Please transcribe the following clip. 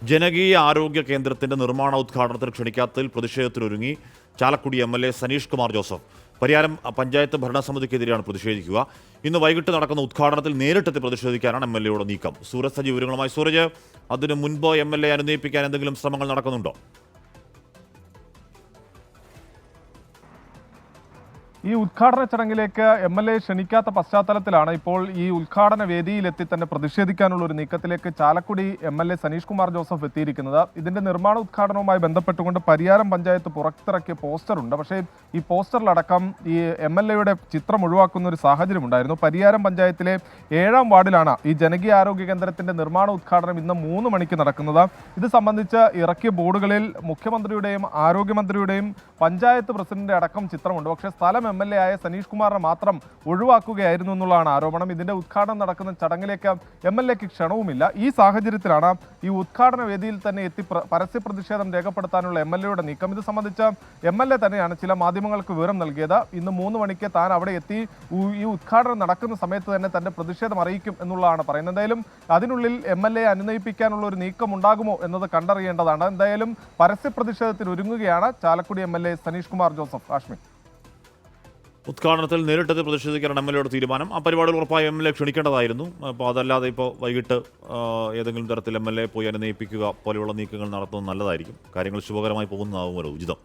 ജനകീയ ആരോഗ്യ കേന്ദ്രത്തിന്റെ നിർമ്മാണ ഉദ്ഘാടനത്തിന് ക്ഷണിക്കാത്തതിൽ പ്രതിഷേധത്തിനൊരുങ്ങി ചാലക്കുടി എം.എൽ.എ സനീഷ് കുമാർ ജോസഫ്. പരിയാരം പഞ്ചായത്ത് ഭരണസമിതിക്കെതിരെയാണ് പ്രതിഷേധിക്കുക. ഇന്ന് വൈകിട്ട് നടക്കുന്ന ഉദ്ഘാടനത്തിൽ നേരിട്ടെത്തി പ്രതിഷേധിക്കാനാണ് എം.എൽ.എയുടെ നീക്കം. സൂരജ് സജീവ് വിവരങ്ങളുമായി. സൂരജ്, അതിനു മുൻപ് എം.എൽ.എ അനുനയിപ്പിക്കാൻ എന്തെങ്കിലും ശ്രമങ്ങൾ നടക്കുന്നുണ്ടോ? ഈ ഉദ്ഘാടന ചടങ്ങിലേക്ക് എം.എൽ.എ ക്ഷണിക്കാത്ത പശ്ചാത്തലത്തിലാണ് ഇപ്പോൾ ഈ ഉദ്ഘാടന വേദിയിലെത്തി തന്നെ പ്രതിഷേധിക്കാനുള്ള ഒരു നീക്കത്തിലേക്ക് ചാലക്കുടി എം.എൽ.എ സനീഷ് കുമാർ ജോസഫ് എത്തിയിരിക്കുന്നത്. ഇതിന്റെ നിർമ്മാണ ഉദ്ഘാടനവുമായി ബന്ധപ്പെട്ടുകൊണ്ട് പരിയാരം പഞ്ചായത്ത് പുറത്തിറക്കിയ പോസ്റ്ററുണ്ട്. പക്ഷേ ഈ പോസ്റ്ററിലടക്കം ഈ എം.എൽ.എയുടെ ചിത്രം ഒഴിവാക്കുന്ന ഒരു സാഹചര്യം ഉണ്ടായിരുന്നു. പരിയാരം പഞ്ചായത്തിലെ 7-ാം വാർഡിലാണ് ഈ ജനകീയ ആരോഗ്യ കേന്ദ്രത്തിന്റെ നിർമ്മാണ ഉദ്ഘാടനം ഇന്ന് 3 മണിക്ക് നടക്കുന്നത്. ഇത് സംബന്ധിച്ച് ഇറക്കിയ ബോർഡുകളിൽ മുഖ്യമന്ത്രിയുടെയും ആരോഗ്യമന്ത്രിയുടെയും പഞ്ചായത്ത് പ്രസിഡന്റ് അടക്കം ചിത്രമുണ്ട്. പക്ഷേ സ്ഥലം എം.എൽ.എ ആയ സനീഷ് കുമാറിനെ മാത്രം ഒഴിവാക്കുകയായിരുന്നു എന്നുള്ളതാണ് ആരോപണം. ഇതിന്റെ ഉദ്ഘാടനം നടക്കുന്ന ചടങ്ങിലേക്ക് എം.എൽ.എക്ക് ക്ഷണവുമില്ല. ഈ സാഹചര്യത്തിലാണ് ഈ ഉദ്ഘാടന വേദിയിൽ തന്നെ എത്തി പരസ്യ പ്രതിഷേധം രേഖപ്പെടുത്താനുള്ള എം.എൽ.എയുടെ നീക്കം. ഇത് സംബന്ധിച്ച് എം.എൽ.എ തന്നെയാണ് ചില മാധ്യമങ്ങൾക്ക് വിവരം നൽകിയത്. ഇന്ന് 3 മണിക്ക് താൻ അവിടെ എത്തി ഈ ഉദ്ഘാടനം നടക്കുന്ന സമയത്ത് തന്നെ തന്റെ പ്രതിഷേധം അറിയിക്കും എന്നുള്ളതാണ് പറയുന്നത്. എന്തായാലും അതിനുള്ളിൽ എം.എൽ.എ അനുനയിപ്പിക്കാനുള്ള ഒരു നീക്കം ഉണ്ടാകുമോ എന്നത് കണ്ടറിയേണ്ടതാണ്. എന്തായാലും പരസ്യ പ്രതിഷേധത്തിന് ഒരുങ്ങുകയാണ് ചാലക്കുടി എം.എൽ.എ സനീഷ് കുമാർ ജോസഫ്. ആഷ്മി, ഉദ്ഘാടനത്തിൽ നേരിട്ടെത്തി പ്രതിഷേധിക്കാനാണ് എം.എൽ.എയുടെ തീരുമാനം. ആ പരിപാടിയിൽ ഉറപ്പായും എം.എൽ.എ ക്ഷണിക്കേണ്ടതായിരുന്നു. അപ്പോൾ അതല്ലാതെ ഇപ്പോൾ വൈകിട്ട് ഏതെങ്കിലും തരത്തിൽ എം.എൽ.എ പോയി അനുനയിപ്പിക്കുക പോലെയുള്ള നീക്കങ്ങൾ നടത്തുന്നത് നല്ലതായിരിക്കും. കാര്യങ്ങൾ ശുഭകരമായി പോകുന്നതാവുമല്ലോ ഉചിതം.